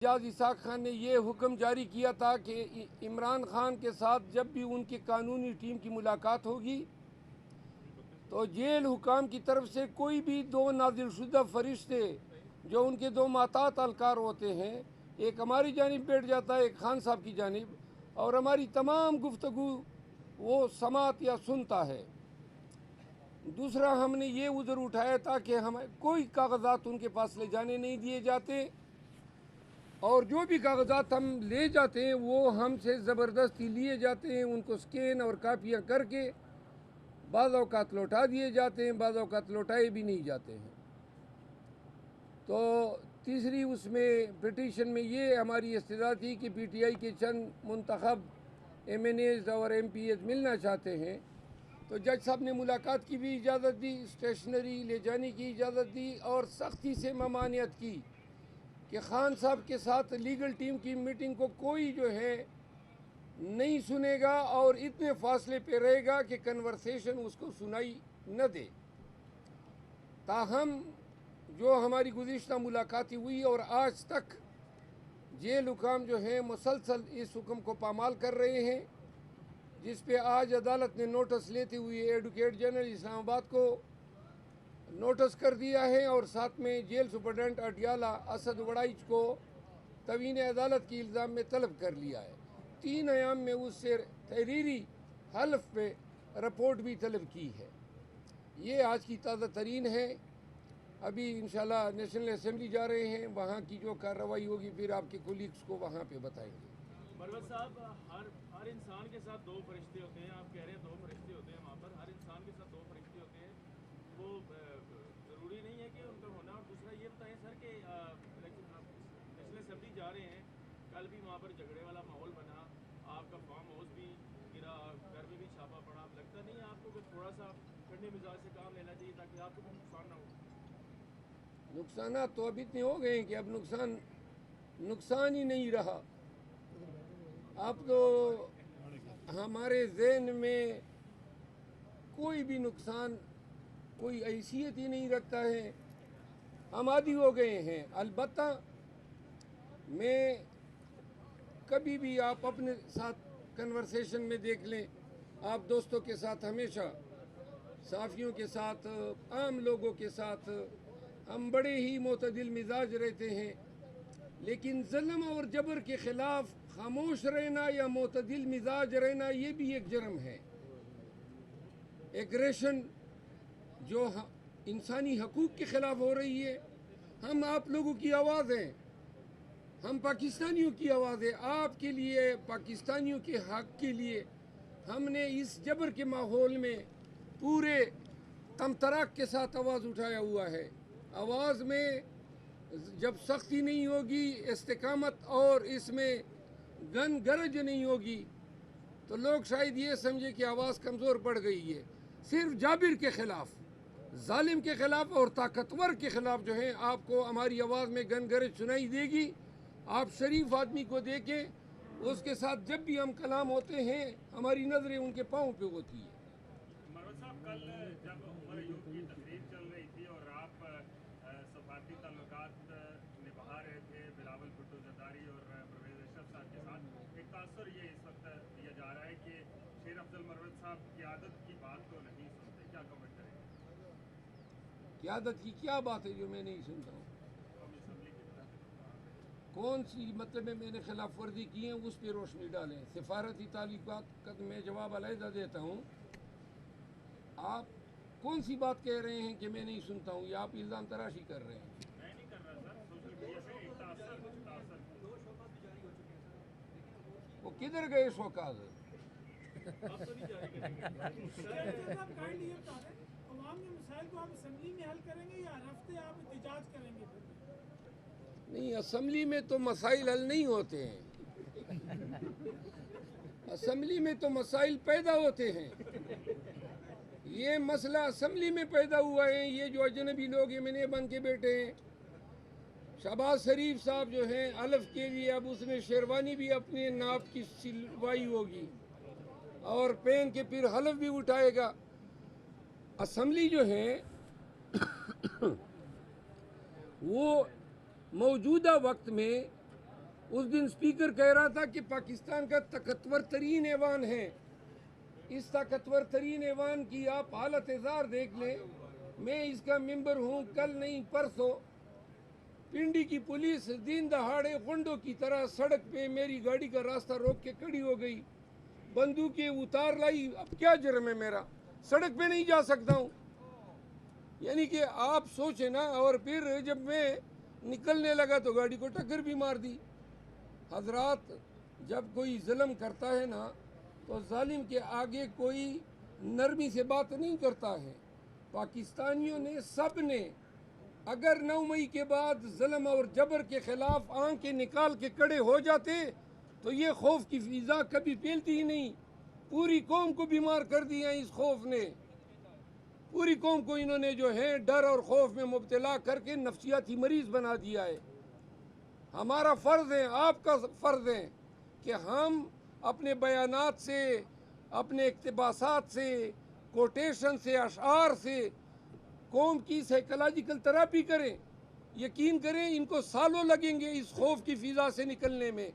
اعجاز اسحاق خان نے یہ حکم جاری کیا تھا کہ عمران خان کے ساتھ جب بھی ان کی قانونی ٹیم کی ملاقات ہوگی تو جیل حکام کی طرف سے کوئی بھی دو نازل شدہ فرشتے جو ان کے دو محتاط اہلکار ہوتے ہیں، ایک ہماری جانب بیٹھ جاتا ہے، ایک خان صاحب کی جانب، اور ہماری تمام گفتگو وہ سماعت یا سنتا ہے۔ دوسرا، ہم نے یہ عذر اٹھایا تھا کہ ہمیں کوئی کاغذات ان کے پاس لے جانے نہیں دیے جاتے، اور جو بھی کاغذات ہم لے جاتے ہیں وہ ہم سے زبردستی لیے جاتے ہیں، ان کو سکین اور کاپیاں کر کے بعض اوقات لوٹا دیے جاتے ہیں، بعض اوقات لوٹائے بھی نہیں جاتے ہیں۔ تو تیسری اس میں پٹیشن میں یہ ہماری استدعا تھی کہ پی ٹی آئی کے چند منتخب ایم این ایز اور ایم پی ایز ملنا چاہتے ہیں، تو جج صاحب نے ملاقات کی بھی اجازت دی، اسٹیشنری لے جانے کی اجازت دی، اور سختی سے ممانعت کی کہ خان صاحب کے ساتھ لیگل ٹیم کی میٹنگ کو کوئی جو ہے نہیں سنے گا اور اتنے فاصلے پہ رہے گا کہ کنورسیشن اس کو سنائی نہ دے۔ تاہم جو ہماری گزشتہ ملاقاتی ہوئی اور آج تک جیل حکام جو ہیں مسلسل اس حکم کو پامال کر رہے ہیں، جس پہ آج عدالت نے نوٹس لیتے ہوئے ایڈوکیٹ جنرل اسلام آباد کو نوٹس کر دیا ہے، اور ساتھ میں جیل سپرڈنٹ اڈیالہ اسد وڑائچ کو توہین عدالت کی الزام میں طلب کر لیا ہے۔ 3 ایام میں اس سے تحریری حلف پہ رپورٹ بھی طلب کی ہے۔ یہ آج کی تازہ ترین ہے۔ ابھی انشاءاللہ نیشنل اسمبلی جا رہے ہیں، وہاں کی جو کارروائی ہوگی پھر آپ کے کولیگز کو وہاں پہ بتائیں گے۔ مروت صاحب، ہر انسان کے ساتھ 2 فرشتے ہوتے ہیں، آپ کہہ رہے ہیں 2 فرشتے ہوتے ہیں وہاں پر، ہر انسان کے ساتھ 2 فرشتے ہوتے ہیں، وہ ضروری نہیں ہے کہ ان کا ہونا۔ اور دوسرا یہ بتائیں سر کہ نیشنل اسمبلی جا رہے ہیں، کل بھی وہاں پر جھگڑے والا ماحول بنا، آپ کا فارم ہاؤس بھی گرا، گھر میں بھی چھاپا پڑا، لگتا نہیں ہے آپ کو کہ تھوڑا سا ٹھنڈے مزاج سے کام لینا چاہیے تاکہ آپ کو بھی نقصان نہ ہو؟ نقصانات تو اب اتنے ہو گئے ہیں کہ اب نقصان ہی نہیں رہا۔ اب تو ہمارے ذہن میں کوئی بھی نقصان کوئی حیثیت ہی نہیں رکھتا ہے، ہم عادی ہو گئے ہیں۔ البتہ میں کبھی بھی آپ اپنے ساتھ کنورسیشن میں دیکھ لیں، آپ دوستوں کے ساتھ ہمیشہ، صحافیوں کے ساتھ، عام لوگوں کے ساتھ ہم بڑے ہی معتدل مزاج رہتے ہیں، لیکن ظلم اور جبر کے خلاف خاموش رہنا یا معتدل مزاج رہنا یہ بھی ایک جرم ہے۔ ایگریشن جو انسانی حقوق کے خلاف ہو رہی ہے، ہم آپ لوگوں کی آواز ہیں، ہم پاکستانیوں کی آواز ہے، آپ کے لیے، پاکستانیوں کے حق کے لیے ہم نے اس جبر کے ماحول میں پورے تمطراق کے ساتھ آواز اٹھایا ہوا ہے۔ آواز میں جب سختی نہیں ہوگی، استقامت اور اس میں گن گرج نہیں ہوگی تو لوگ شاید یہ سمجھے کہ آواز کمزور پڑ گئی ہے۔ صرف جابر کے خلاف، ظالم کے خلاف اور طاقتور کے خلاف جو ہے آپ کو ہماری آواز میں گن گرج سنائی دے گی۔ آپ شریف آدمی کو دیکھیں، اس کے ساتھ جب بھی ہم کلام ہوتے ہیں ہماری نظریں ان کے پاؤں پہ ہوتی ہیں۔ مروت صاحب، کل جب عمر ایوب کی تقریر چل رہی تھی اور آپ سفارتی تعلقات نبھا رہے تھے بلاول بھٹو زرداری اور پرویز اشرف صاحب کے ساتھ، ایک تاثر یہ اس وقت دیا جا رہا ہے کہ شیر افضل مروت صاحب قیادت کی بات کو نہیں سنتے، کیا کمنٹ کریں گے؟ قیادت کی کیا بات ہے جو میں نہیں سنتا ہوں؟ کون سی مطلب میں نے خلاف ورزی کی ہے اس پہ روشنی ڈالیں۔ سفارتی تعلقات کا میں جواب علیحدہ دیتا ہوں۔ آپ کون سی بات کہہ رہے ہیں کہ میں نہیں سنتا ہوں، یا آپ الزام تراشی کر رہے ہیں؟ میں نہیں کر رہا سر، سوشل میڈیا سے ایک تاثر وہ کدھر گئے شوکاز؟ اب تو نہیں جاری کریں گے؟ عوام کے مسائل کو آپ اسمبلی میں حل کریں گے یا ہر ہفتے آپ احتجاج کریں گے؟ نہیں، اسمبلی میں تو مسائل حل نہیں ہوتے ہیں، اسمبلی میں تو مسائل پیدا ہوتے ہیں۔ یہ مسئلہ اسمبلی میں پیدا ہوا ہے۔ یہ جو اجنبی لوگ ایم این اے بن کے بیٹھے ہیں، شہباز شریف صاحب جو ہیں حلف کے لیے اب اس میں شیروانی بھی اپنے ناپ کی سلوائی ہوگی اور پہن کے پھر حلف بھی اٹھائے گا۔ اسمبلی جو ہے وہ موجودہ وقت میں اس دن اسپیکر کہہ رہا تھا کہ پاکستان کا طاقتور ترین ایوان ہے. اس طاقتور ترین ایوان کی آپ حالت زار دیکھ لیں. میں اس کا ممبر ہوں. کل نہیں پرسوں پنڈی کی پولیس دن دہاڑے غنڈوں کی طرح سڑک پہ میری گاڑی کا راستہ روک کے کھڑی ہو گئی, بندوقیں اتار لائی. اب کیا جرم ہے میرا؟ سڑک پہ نہیں جا سکتا ہوں. یعنی کہ آپ سوچیں نا. اور پھر جب میں نکلنے لگا تو گاڑی کو ٹکر بھی مار دی. حضرات, جب کوئی ظلم کرتا ہے نا تو ظالم کے آگے کوئی نرمی سے بات نہیں کرتا ہے. پاکستانیوں نے سب نے اگر 9 مئی کے بعد ظلم اور جبر کے خلاف آنکھیں نکال کے کھڑے ہو جاتے تو یہ خوف کی فضا کبھی پھیلتی ہی نہیں. پوری قوم کو بیمار کر دیا اس خوف نے. پوری قوم کو انہوں نے جو ہے ڈر اور خوف میں مبتلا کر کے نفسیاتی مریض بنا دیا ہے. ہمارا فرض ہے, آپ کا فرض ہے کہ ہم اپنے بیانات سے, اپنے اقتباسات سے, کوٹیشن سے, اشعار سے قوم کی سائیکولوجیکل تھراپی کریں. یقین کریں ان کو سالوں لگیں گے اس خوف کی فضا سے نکلنے میں.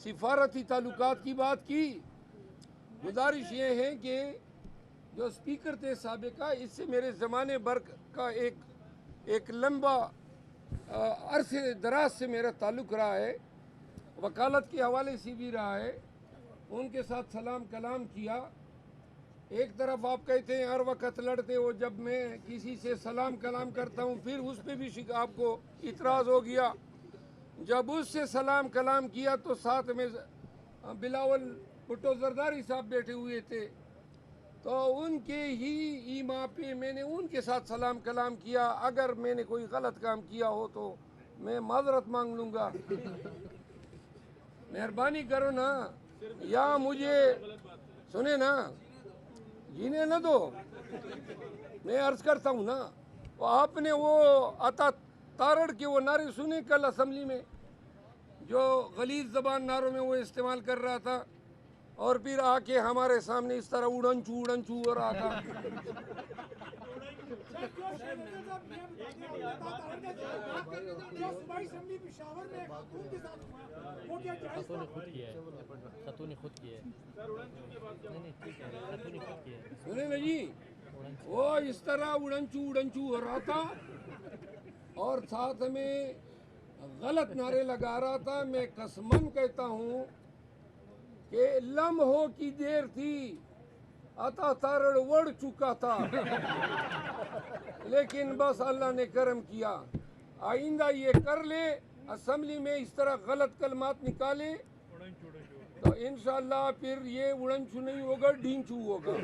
سفارتی تعلقات کی بات کی. گزارش یہ ہے کہ جو اسپیکر تھے سابقہ, اس سے میرے زمانے بھر کا ایک لمبا عرصے دراز سے میرا تعلق رہا ہے, وکالت کے حوالے سے بھی رہا ہے. ان کے ساتھ سلام کلام کیا. ایک طرف آپ کہتے ہیں ہر وقت لڑتے ہو, جب میں کسی سے سلام کلام کرتا ہوں پھر اس پہ بھی آپ کو اعتراض ہو گیا. جب اس سے سلام کلام کیا تو ساتھ میں بلاول بھٹو زرداری صاحب بیٹھے ہوئے تھے, تو ان کے ہی ایما پہ میں نے ان کے ساتھ سلام کلام کیا. اگر میں نے کوئی غلط کام کیا ہو تو میں معذرت مانگ لوں گا. مہربانی کرو نا, یا مجھے سنیں نا, جینے نہ دو. میں عرض کرتا ہوں نا, آپ نے وہ عطا تارڑ کے وہ نعرے سنے کل اسمبلی میں, جو غلیظ زبان نعروں میں وہ استعمال کر رہا تھا, اور پھر آ کے ہمارے سامنے اس طرح اڑنچو ہو رہا تھا. سنیں نا جی, وہ اس طرح اڑنچو ہو رہا تھا اور ساتھ میں غلط نعرے لگا رہا تھا. میں قسماً کہتا ہوں کہ لمحوں کی دیر تھی, عطا تارڑ وڑ چکا تھا, لیکن بس اللہ نے کرم کیا. آئندہ یہ کر لے, اسمبلی میں اس طرح غلط کلمات نکالے تو انشاءاللہ پھر یہ اڑنچو نہیں ہوگا, ڈینچو ہوگا.